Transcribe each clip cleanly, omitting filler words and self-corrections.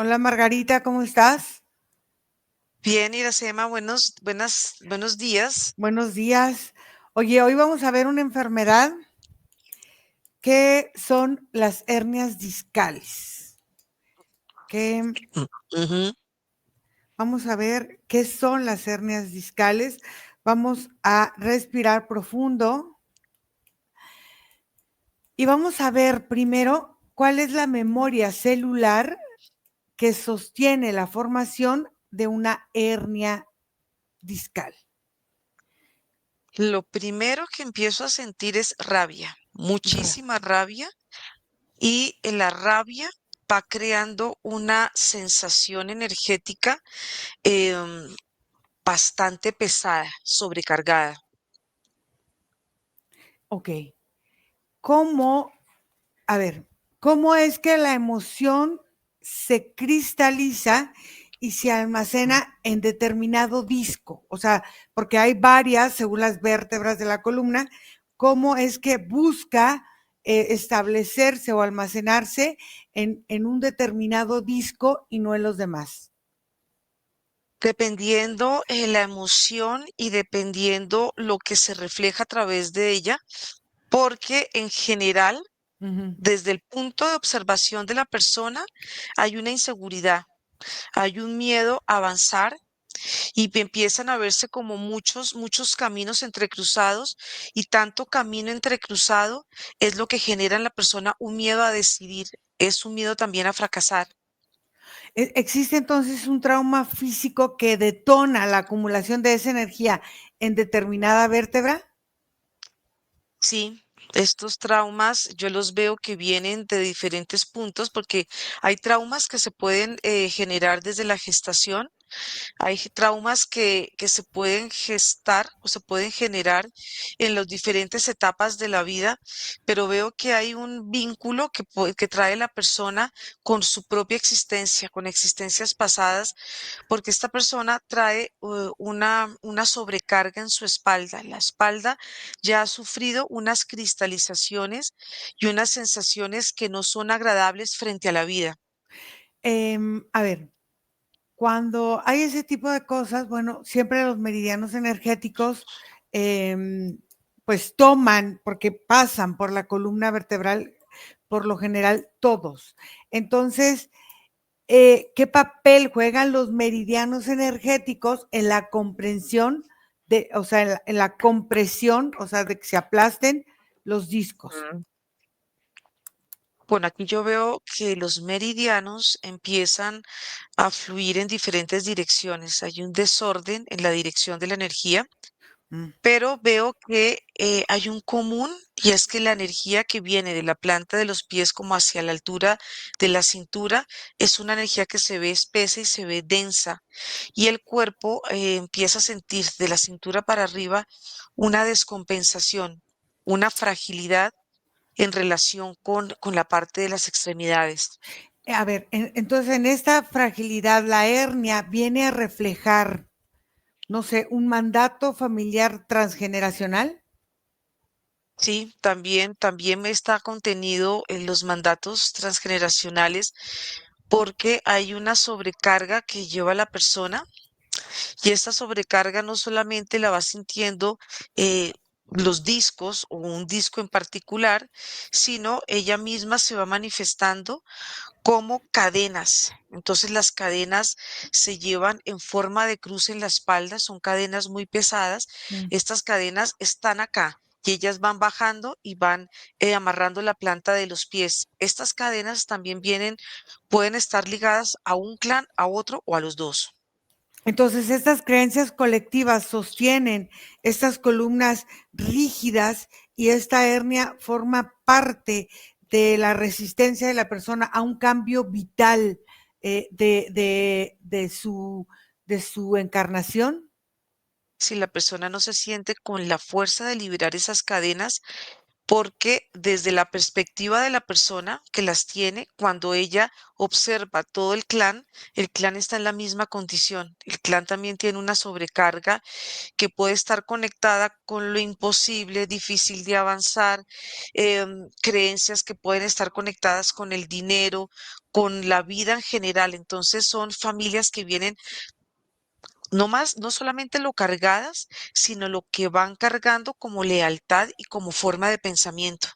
Hola Margarita, ¿cómo estás? Bien, Iracema, buenos días. Buenos días. Oye, hoy vamos a ver una enfermedad que son las hernias discales. Que Ujú. vamos a ver qué son las hernias discales. Vamos a respirar profundo y vamos a ver primero cuál es la memoria celular que sostiene la formación de una hernia discal. Lo primero que empiezo a sentir es rabia, muchísima rabia, y la rabia va creando una sensación energética em, bastante pesada, sobrecargada. Ok. ¿Cómo A ver, ¿cómo es que la emoción se cristaliza y se almacena en determinado disco? O sea, porque hay varias, según las vértebras de la columna, ¿cómo es que busca establecerse o almacenarse en un determinado disco y no en los demás? Dependiendo la emoción y dependiendo lo que se refleja a través de ella, porque en general, Ujú. desde el punto de observación de la persona, hay una inseguridad, hay un miedo a avanzar y empiezan a verse como muchos caminos entrecruzados, y tanto camino entrecruzado es lo que genera en la persona un miedo a decidir, es un miedo también a fracasar. ¿Existe entonces un trauma físico que detona la acumulación de esa energía en determinada vértebra? Sí, estos traumas yo los veo que vienen de diferentes puntos porque hay traumas que se pueden generar desde la gestación. Hay traumas que se pueden gestar o se pueden generar en las diferentes etapas de la vida, pero veo que hay un vínculo que trae la persona con su propia existencia, con existencias pasadas, porque esta persona trae una sobrecarga en su espalda. La espalda ya ha sufrido unas cristalizaciones y unas sensaciones que no son agradables frente a la vida. A ver, cuando hay ese tipo de cosas, bueno, siempre los meridianos energéticos, pues toman, porque pasan por la columna vertebral, por lo general todos. Entonces, ¿qué papel juegan los meridianos energéticos en la comprensión o sea, en la compresión, o sea, de que se aplasten los discos? Bueno, aquí yo veo que los meridianos empiezan a fluir en diferentes direcciones. Hay un desorden en la dirección de la energía, Mm. pero veo que hay un común, y es que la energía que viene de la planta de los pies como hacia la altura de la cintura es una energía que se ve espesa y se ve densa, y el cuerpo empieza a sentir de la cintura para arriba una descompensación, una fragilidad en relación con la parte de las extremidades. A ver, entonces en esta fragilidad, la hernia viene a reflejar, no sé, un mandato familiar transgeneracional. Sí, también está contenido en los mandatos transgeneracionales, porque hay una sobrecarga que lleva la persona, y esta sobrecarga no solamente la va sintiendo los discos o un disco en particular, sino ella misma se va manifestando como cadenas. Entonces las cadenas se llevan en forma de cruz en la espalda, son cadenas muy pesadas. Mm. Estas cadenas están acá y ellas van bajando y van amarrando la planta de los pies. Estas cadenas también pueden estar ligadas a un clan, a otro o a los dos. Entonces, estas creencias colectivas sostienen estas columnas rígidas y esta hernia forma parte de la resistencia de la persona a un cambio vital de su encarnación. Si la persona no se siente con la fuerza de liberar esas cadenas, porque desde la perspectiva de la persona que las tiene, cuando ella observa todo el clan está en la misma condición. El clan también tiene una sobrecarga que puede estar conectada con lo imposible, difícil de avanzar, creencias que pueden estar conectadas con el dinero, con la vida en general. Entonces son familias que vienen no más, no solamente lo cargadas, sino lo que van cargando como lealtad y como forma de pensamiento.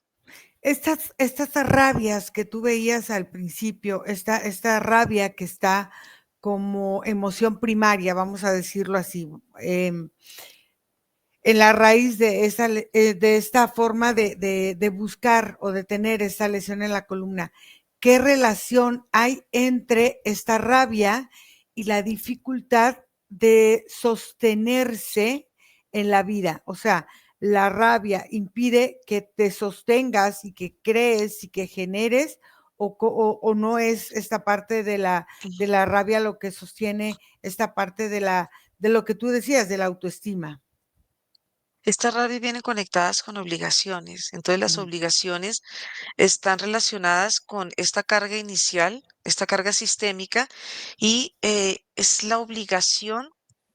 Estas rabias que tú veías al principio, esta rabia que está como emoción primaria, vamos a decirlo así, en la raíz de esta forma de buscar o de tener esta lesión en la columna. ¿Qué relación hay entre esta rabia y la dificultad de sostenerse en la vida? O sea, la rabia impide que te sostengas y que crees y que generes, o no es esta parte de la rabia lo que sostiene esta parte de lo que tú decías, de la autoestima. Estas rabias vienen conectadas con obligaciones. Entonces las Mm. obligaciones están relacionadas con esta carga inicial, esta carga sistémica, y es la obligación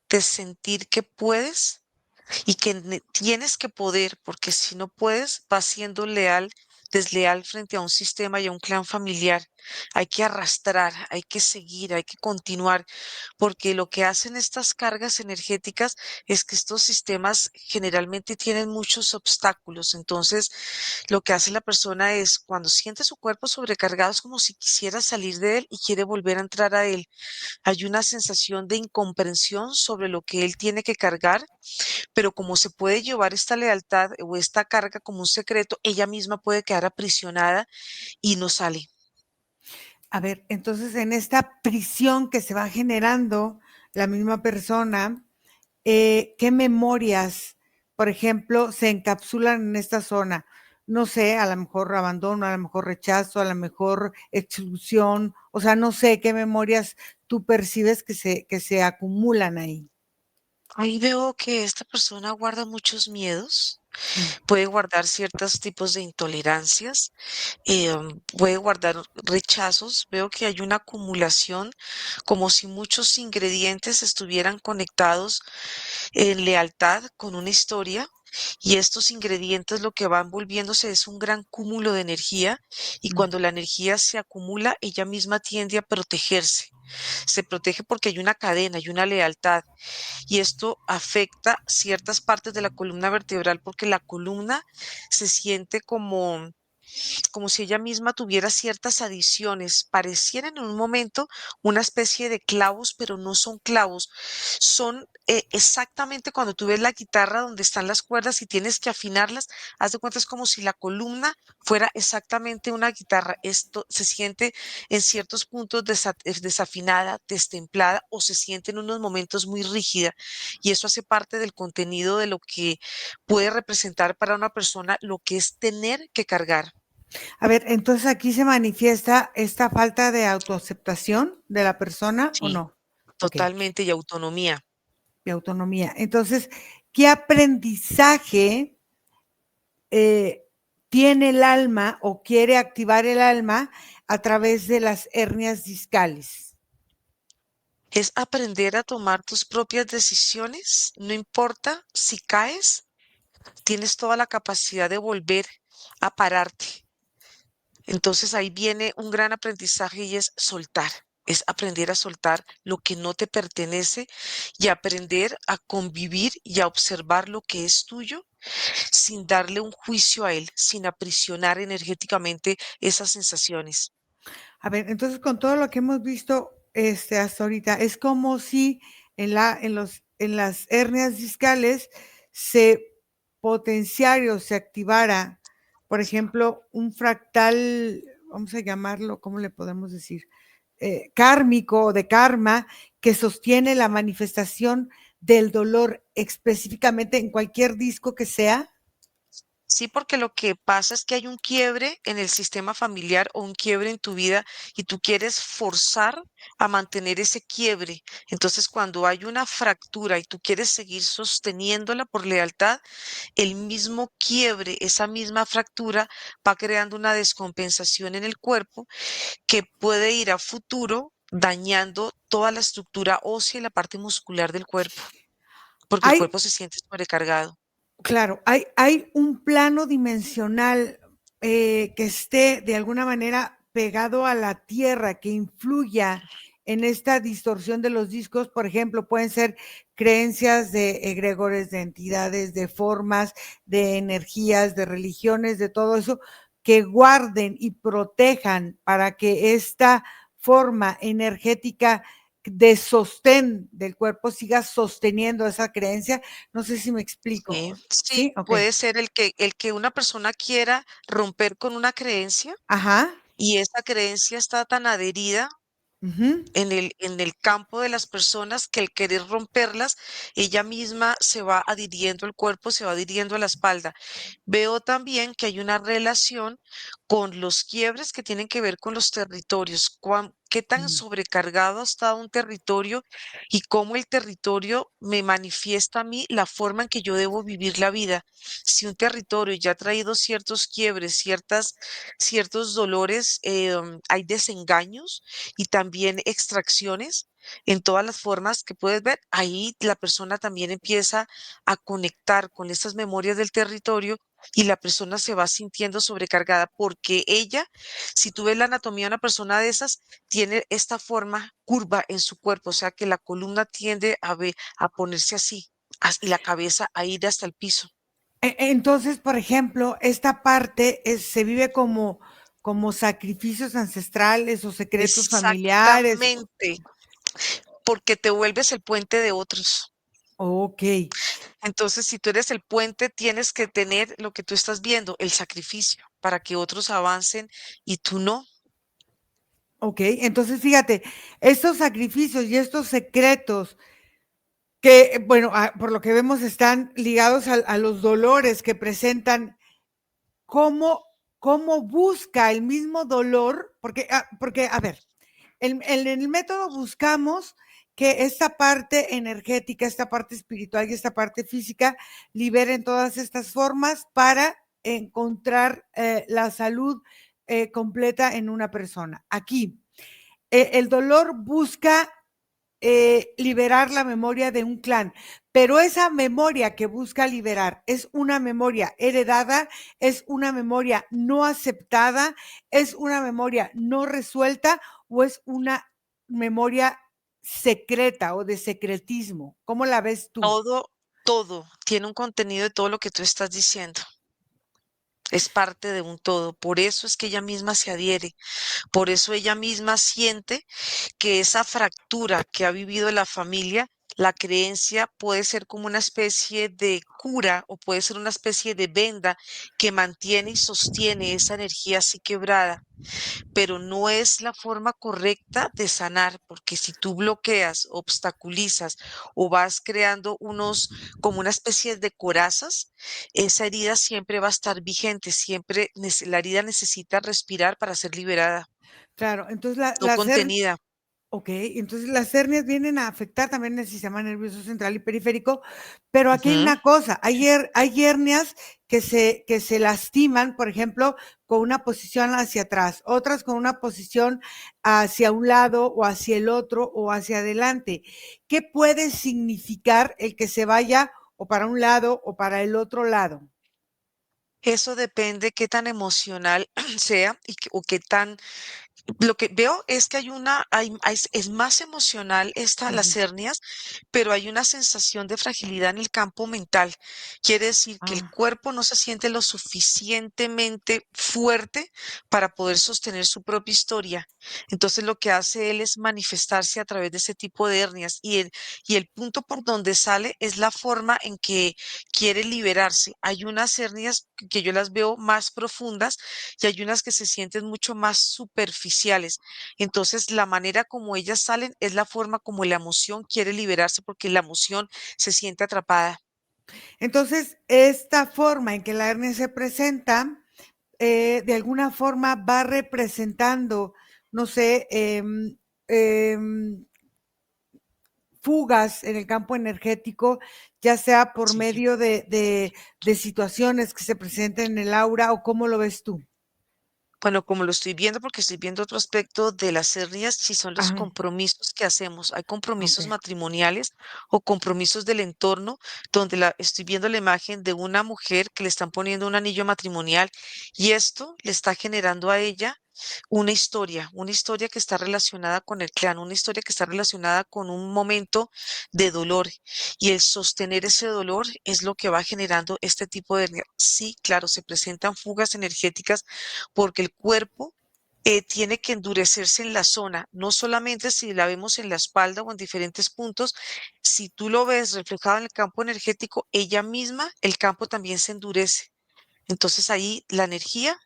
de sentir que puedes y que tienes que poder, porque si no puedes, vas siendo desleal frente a un sistema y a un clan familiar. Hay que arrastrar, hay que seguir, hay que continuar, porque lo que hacen estas cargas energéticas es que estos sistemas generalmente tienen muchos obstáculos. Entonces, lo que hace la persona es cuando siente su cuerpo sobrecargado, es como si quisiera salir de él y quiere volver a entrar a él. Hay una sensación de incomprensión sobre lo que él tiene que cargar, pero como se puede llevar esta lealtad o esta carga como un secreto, ella misma puede quedar aprisionada y no sale. A ver, entonces en esta prisión que se va generando la misma persona, ¿qué memorias, por ejemplo, se encapsulan en esta zona? No sé, a lo mejor abandono, a lo mejor rechazo, a lo mejor exclusión, o sea, no sé qué memorias tú percibes que se acumulan ahí. Ahí veo que esta persona guarda muchos miedos, Mm, puede guardar ciertos tipos de intolerancias, puede guardar rechazos. Veo que hay una acumulación, como si muchos ingredientes estuvieran conectados en lealtad con una historia. Y estos ingredientes lo que van volviéndose es un gran cúmulo de energía y mm. cuando la energía se acumula, ella misma tiende a protegerse. Se protege porque hay una cadena, hay una lealtad y esto afecta ciertas partes de la columna vertebral porque la columna se siente como si ella misma tuviera ciertas adiciones, parecieran en un momento una especie de clavos, pero no son clavos, son exactamente cuando tú ves la guitarra donde están las cuerdas y tienes que afinarlas, haz de cuenta es como si la columna fuera exactamente una guitarra. Esto se siente en ciertos puntos desafinada, destemplada o se siente en unos momentos muy rígida y eso hace parte del contenido de lo que puede representar para una persona lo que es tener que cargar. A ver, entonces aquí se manifiesta esta falta de autoaceptación de la persona o Sí, no. Ok, totalmente, y autonomía. de autonomía. Entonces, ¿qué aprendizaje eh, tiene el alma o quiere activar el alma a través de las hernias discales? Es aprender a tomar tus propias decisiones, no importa si caes, tienes toda la capacidad de volver a pararte. Entonces ahí viene un gran aprendizaje y es soltar. Es aprender a soltar lo que no te pertenece y aprender a convivir y a observar lo que es tuyo sin darle un juicio a él, sin aprisionar energéticamente esas sensaciones. A ver, entonces con todo lo que hemos visto hasta ahorita, es como si en las hernias discales se potenciara o se activara, por ejemplo, un fractal, vamos a llamarlo, ¿cómo le podemos decir? Kármico o de karma, que sostiene la manifestación del dolor específicamente en cualquier disco que sea. Sí, porque lo que pasa es que hay un quiebre en el sistema familiar o un quiebre en tu vida y tú quieres forzar a mantener ese quiebre. Entonces, cuando hay una fractura y tú quieres seguir sosteniéndola por lealtad, el mismo quiebre, esa misma fractura va creando una descompensación en el cuerpo que puede ir a futuro dañando toda la estructura ósea y la parte muscular del cuerpo, porque el Hay, cuerpo se siente sobrecargado. claro, hay un plano dimensional que esté de alguna manera pegado a la tierra, que influya en esta distorsión de los discos. Por ejemplo, pueden ser creencias de egregores, de entidades, de formas, de energías, de religiones, de todo eso, que guarden y protejan para que esta forma energética de sostén del cuerpo siga sosteniendo esa creencia. No sé si me Sí, explico. sí, ¿Sí? Ok. puede ser el que una persona quiera romper con una creencia Ajá. y esa creencia está tan adherida Ujú. en el campo de las personas que el querer romperlas, ella misma se va adhiriendo al cuerpo, se va adhiriendo a la espalda. Veo también que hay una relación con los quiebres que tienen que ver con los territorios. ¿Qué tan Mm. sobrecargado ha estado un territorio y cómo el territorio me manifiesta a mí la forma en que yo debo vivir la vida? Si un territorio ya ha traído ciertos quiebres, ciertos dolores, hay desengaños y también extracciones en todas las formas que puedes ver. Ahí la persona también empieza a conectar con estas memorias del territorio y la persona se va sintiendo sobrecargada porque ella, si tú ves la anatomía de una persona de esas, tiene esta forma curva en su cuerpo, o sea que la columna tiende a ponerse así y la cabeza a ir hasta el piso. Entonces, por ejemplo, esta parte se vive como sacrificios ancestrales o secretos familiares. Exactamente, porque te vuelves el puente de otros. Ok, Entonces, si tú eres el puente, tienes que tener lo que tú estás viendo, el sacrificio, para que otros avancen y tú no. ok. Entonces, fíjate, estos sacrificios y estos secretos que, bueno, por lo que vemos están ligados a los dolores que presentan. ¿Cómo, cómo busca el mismo dolor? Porque a ver, en el método buscamos que esta parte energética, esta parte espiritual y esta parte física liberen todas estas formas para encontrar la salud completa en una persona. Aquí, el dolor busca liberar la memoria de un clan, pero esa memoria que busca liberar es una memoria heredada, es una memoria no aceptada, es una memoria no resuelta o es una memoria secreta o de secretismo. ¿Cómo la ves tú? Todo tiene un contenido de todo lo que tú estás diciendo. Es parte de un todo. Por eso es que ella misma se adhiere. Por eso ella misma siente que esa fractura que ha vivido la familia, la creencia puede ser como una especie de cura o puede ser una especie de venda que mantiene y sostiene esa energía así quebrada, pero no es la forma correcta de sanar, porque si tú bloqueas, obstaculizas o vas creando como una especie de corazas, esa herida siempre va a estar vigente, siempre la herida necesita respirar para ser liberada, Claro, entonces no contenida. ok, entonces las hernias vienen a afectar también el sistema nervioso central y periférico, pero aquí hay Ujú. una cosa, hay hernias que se lastiman, por ejemplo, con una posición hacia atrás, otras con una posición hacia un lado o hacia el otro o hacia adelante. ¿Qué puede significar el que se vaya o para un lado o para el otro lado? Eso depende qué tan emocional sea o qué tan lo que veo es que es más emocional las Ujú. hernias, pero hay una sensación de fragilidad en el campo mental. Quiere decir que el Ah. cuerpo no se siente lo suficientemente fuerte para poder sostener su propia historia. Entonces lo que hace él es manifestarse a través de ese tipo de hernias y el punto por donde sale es la forma en que quiere liberarse. Hay unas hernias que yo las veo más profundas y hay unas que se sienten mucho más superficiales. Entonces, la manera como ellas salen es la forma como la emoción quiere liberarse porque la emoción se siente atrapada. Entonces, esta forma en que la hernia se presenta, de alguna forma va representando, no sé, fugas en el campo energético, ya sea por Sí. medio de situaciones que se presenten en el aura o cómo lo ves tú. Bueno, como lo estoy viendo, porque estoy viendo otro aspecto de las hernias, si son los Ajá, compromisos que hacemos. Hay ok. compromisos matrimoniales o compromisos del entorno, donde estoy viendo la imagen de una mujer que le están poniendo un anillo matrimonial y esto le está generando a ella una historia que está relacionada con el clan, una historia que está relacionada con un momento de dolor. Y el sostener ese dolor es lo que va generando este tipo de hernia. Sí, claro, se presentan fugas energéticas porque el cuerpo tiene que endurecerse en la zona, no solamente si la vemos en la espalda o en diferentes puntos, si tú lo ves reflejado en el campo energético, ella misma, el campo también se endurece. Entonces ahí la energía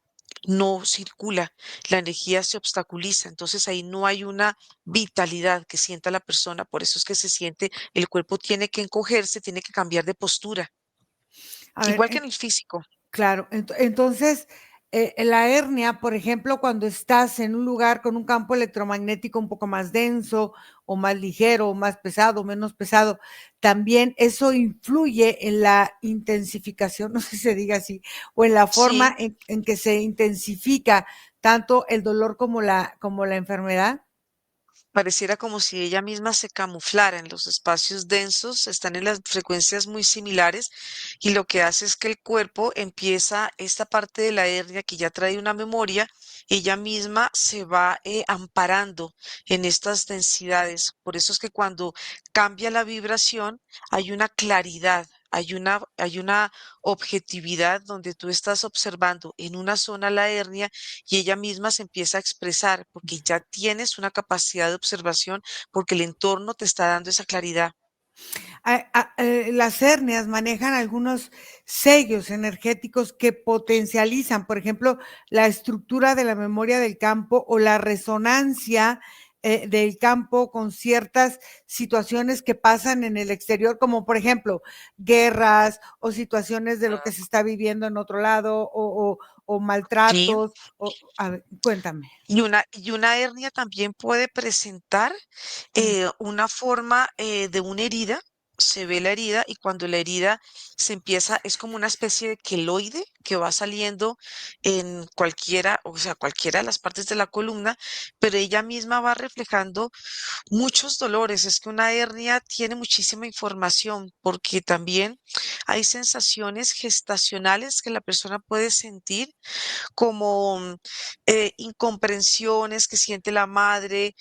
no circula, la energía se obstaculiza, entonces ahí no hay una vitalidad que sienta la persona, por eso es que se siente, el cuerpo tiene que encogerse, tiene que cambiar de postura, A ver, igual que en el físico. claro, entonces, la hernia, por ejemplo, cuando estás en un lugar con un campo electromagnético un poco más denso o más ligero o más pesado o menos pesado, también eso influye en la intensificación, no sé si se diga así, o en la forma Sí, en que se intensifica tanto el dolor como la enfermedad. pareciera como si ella misma se camuflara en los espacios densos, están en las frecuencias muy similares y lo que hace es que el cuerpo empieza esta parte de la hernia que ya trae una memoria, ella misma se va amparando en estas densidades. Por eso es que cuando cambia la vibración hay una claridad. Hay una objetividad donde tú estás observando en una zona la hernia y ella misma se empieza a expresar porque ya tienes una capacidad de observación, porque el entorno te está dando esa claridad. Las hernias manejan algunos sellos energéticos que potencializan, por ejemplo, la estructura de la memoria del campo o la resonancia del campo con ciertas situaciones que pasan en el exterior, como por ejemplo guerras o situaciones de lo que se está viviendo en otro lado o Sí, maltratos. A ver, cuéntame. y una hernia también puede presentar Mm. una forma de una herida. Se ve la herida y cuando la herida se empieza, es como una especie de queloide que va saliendo en cualquiera, o sea, cualquiera de las partes de la columna, pero ella misma va reflejando muchos dolores. Es que una hernia tiene muchísima información porque también hay sensaciones gestacionales que la persona puede sentir como incomprensiones que siente la madre,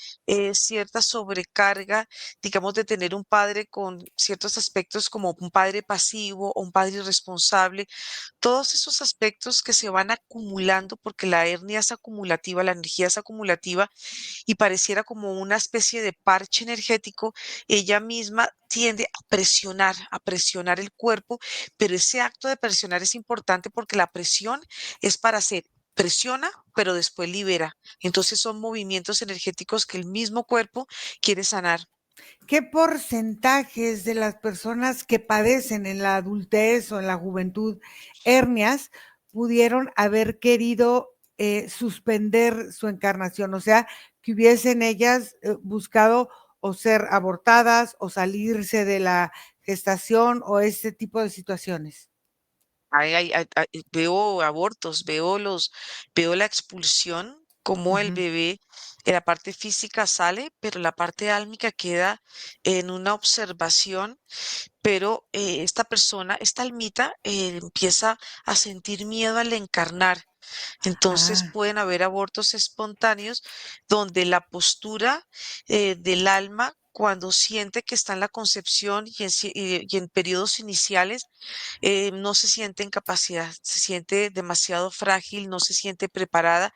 cierta sobrecarga, digamos, de tener un padre con ciertos aspectos como un padre pasivo o un padre irresponsable, todos esos aspectos que se van acumulando porque la hernia es acumulativa, la energía es acumulativa y pareciera como una especie de parche energético, ella misma tiende a presionar el cuerpo, pero ese acto de presionar es importante porque la presión es para hacer, presiona, pero después libera. Entonces son movimientos energéticos que el mismo cuerpo quiere sanar. ¿Qué porcentajes de las personas que padecen en la adultez o en la juventud hernias pudieron haber querido suspender su encarnación? O sea, que hubiesen ellas buscado o ser abortadas o salirse de la gestación o ese tipo de situaciones. Veo abortos, veo la expulsión, como el Ujú. bebé en la parte física sale, pero la parte álmica queda en una observación, pero esta persona, esta almita, empieza a sentir miedo al encarnar. Entonces Ah, pueden haber abortos espontáneos donde la postura del alma, cuando siente que está en la concepción y en periodos iniciales, no se siente en capacidad, se siente demasiado frágil, no se siente preparada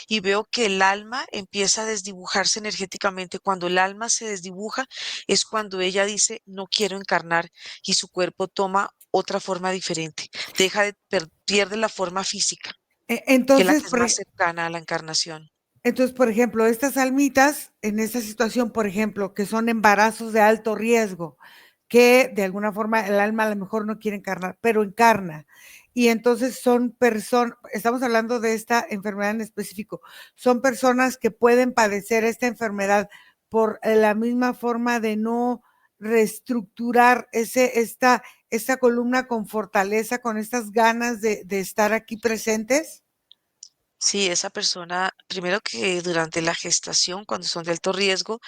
y veo que el alma empieza a desdibujarse energéticamente. Cuando el alma se desdibuja es cuando ella dice, no quiero encarnar y su cuerpo toma otra forma diferente, pierde la forma física, que es la entonces, que es más cercana a la encarnación. por ejemplo, estas almitas en esta situación, por ejemplo, que son embarazos de alto riesgo, que de alguna forma el alma a lo mejor no quiere encarnar, pero encarna. Y entonces son personas, estamos hablando de esta enfermedad en específico, son personas que pueden padecer esta enfermedad por la misma forma de no reestructurar esta columna con fortaleza, con estas ganas de estar aquí presentes. Sí, esa persona, primero que durante la gestación, cuando son de alto riesgo,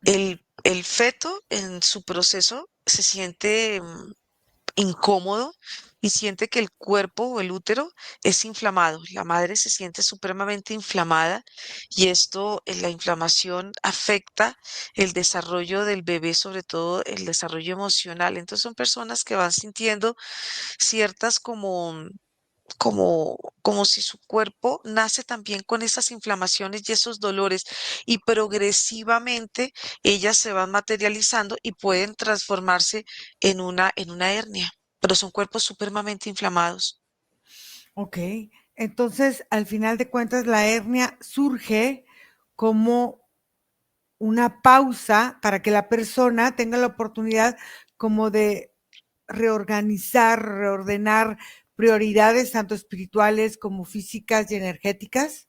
el feto en su proceso se siente incómodo y siente que el cuerpo o el útero es inflamado. La madre se siente supremamente inflamada y esto, la inflamación afecta el desarrollo del bebé, sobre todo el desarrollo emocional. Entonces son personas que van sintiendo ciertas como si su cuerpo nace también con esas inflamaciones y esos dolores y progresivamente ellas se van materializando y pueden transformarse en una hernia, pero son cuerpos supremamente inflamados. Ok, entonces al final de cuentas la hernia surge como una pausa para que la persona tenga la oportunidad como de reorganizar, reordenar prioridades tanto espirituales como físicas y energéticas.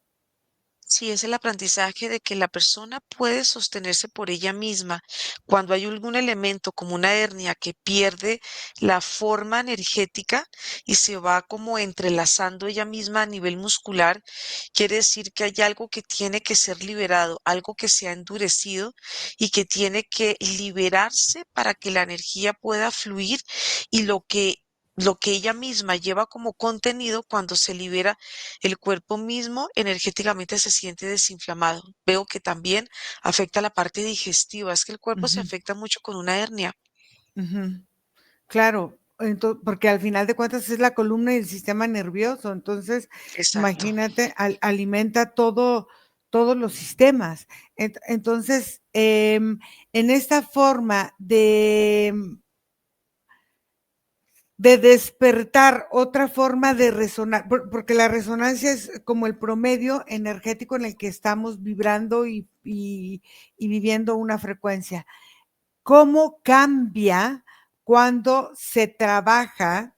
Sí, es el aprendizaje de que la persona puede sostenerse por ella misma. Cuando hay algún elemento como una hernia que pierde la forma energética y se va como entrelazando ella misma a nivel muscular, quiere decir que hay algo que tiene que ser liberado, algo que se ha endurecido y que tiene que liberarse para que la energía pueda fluir y lo que ella misma lleva como contenido cuando se libera el cuerpo mismo energéticamente se siente desinflamado. Veo que también afecta la parte digestiva. Es que el cuerpo se Ujú, afecta mucho con una hernia. ujú. Claro, porque al final de cuentas es la columna y el sistema nervioso, entonces Exacto. imagínate, alimenta todos los sistemas. Entonces, en esta forma de despertar otra forma de resonar, porque la resonancia es como el promedio energético en el que estamos vibrando y viviendo una frecuencia. ¿Cómo cambia cuando se trabaja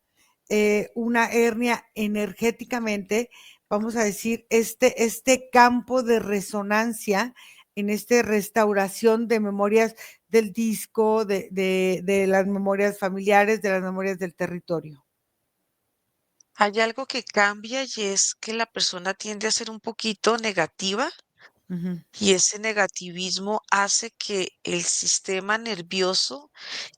una hernia energéticamente? Vamos a decir, este campo de resonancia en esta restauración de memorias del disco, de las memorias familiares, de las memorias del territorio. Hay algo que cambia y es que la persona tiende a ser un poquito negativa Ujú, y ese negativismo hace que el sistema nervioso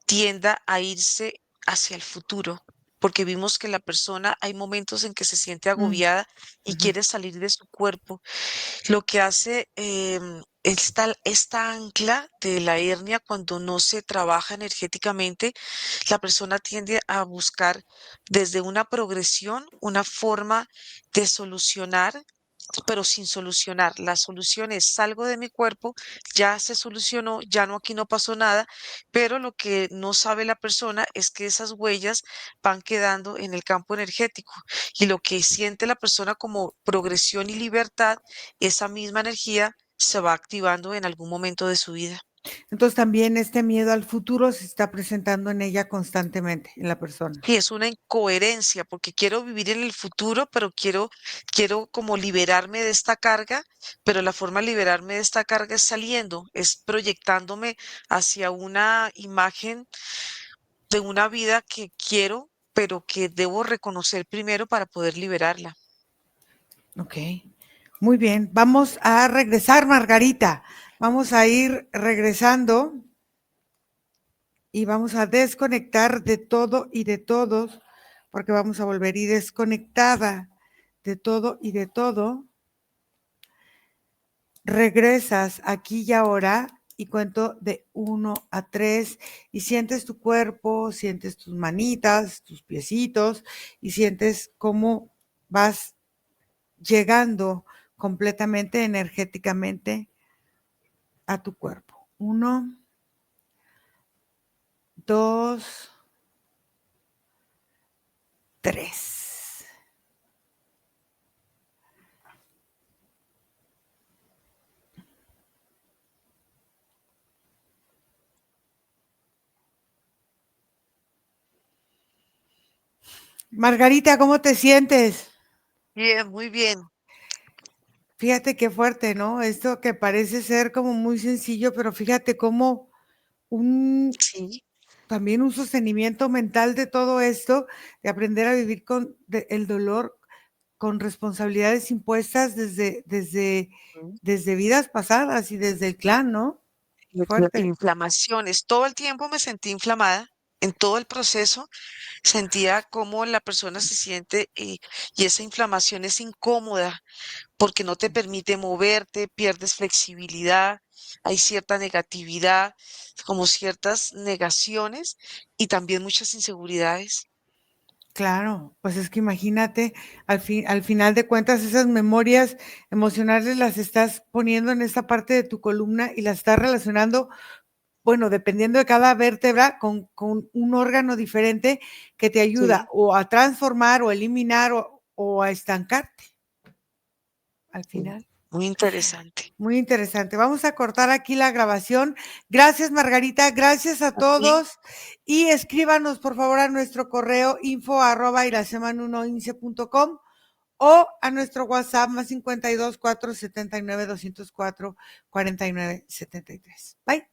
tienda a irse hacia el futuro, porque vimos que la persona hay momentos en que se siente mm, agobiada y ujú. quiere salir de su cuerpo. Lo que hace esta ancla de la hernia cuando no se trabaja energéticamente, la persona tiende a buscar desde una progresión, una forma de solucionar, pero sin solucionar. La solución es salgo de mi cuerpo, ya se solucionó, ya no aquí no pasó nada, pero lo que no sabe la persona es que esas huellas van quedando en el campo energético y lo que siente la persona como progresión y libertad, esa misma energía se va activando en algún momento de su vida. Entonces también este miedo al futuro se está presentando en ella constantemente, en la persona. Y es una incoherencia porque quiero vivir en el futuro, pero quiero como liberarme de esta carga, pero la forma de liberarme de esta carga es saliendo, es proyectándome hacia una imagen de una vida que quiero, pero que debo reconocer primero para poder liberarla. Ok, muy bien. Vamos a regresar, Margarita. Vamos a ir regresando y vamos a desconectar de todo y de todos, porque vamos a volver y desconectada de todo y de todo. Regresas aquí y ahora y cuento de 1 a 3 y sientes tu cuerpo, sientes tus manitas, tus piecitos y sientes cómo vas llegando completamente energéticamente a tu cuerpo. 1, 2, 3. Margarita, ¿cómo te sientes? Bien, muy bien. Fíjate qué fuerte, ¿no? Esto que parece ser como muy sencillo, pero fíjate cómo un Sí, también un sostenimiento mental de todo esto, de aprender a vivir con el dolor, con responsabilidades impuestas mm, desde vidas pasadas y desde el clan, ¿no? Fuerte. inflamaciones. Todo el tiempo me sentí inflamada. En todo el proceso sentía cómo la persona se siente y esa inflamación es incómoda porque no te permite moverte, pierdes flexibilidad, hay cierta negatividad, como ciertas negaciones y también muchas inseguridades. Claro, pues es que imagínate, al final de cuentas, esas memorias emocionales las estás poniendo en esta parte de tu columna y las estás relacionando, bueno, dependiendo de cada vértebra, con un órgano diferente que te ayuda Sí, o a transformar o eliminar o a estancarte al sí, final. muy interesante. Muy interesante. Vamos a cortar aquí la grabación. Gracias, Margarita. Gracias a Aquí, todos. Y escríbanos, por favor, a nuestro correo info@iraseman1ince.com o a nuestro WhatsApp más 52 479 204 49 73. Bye.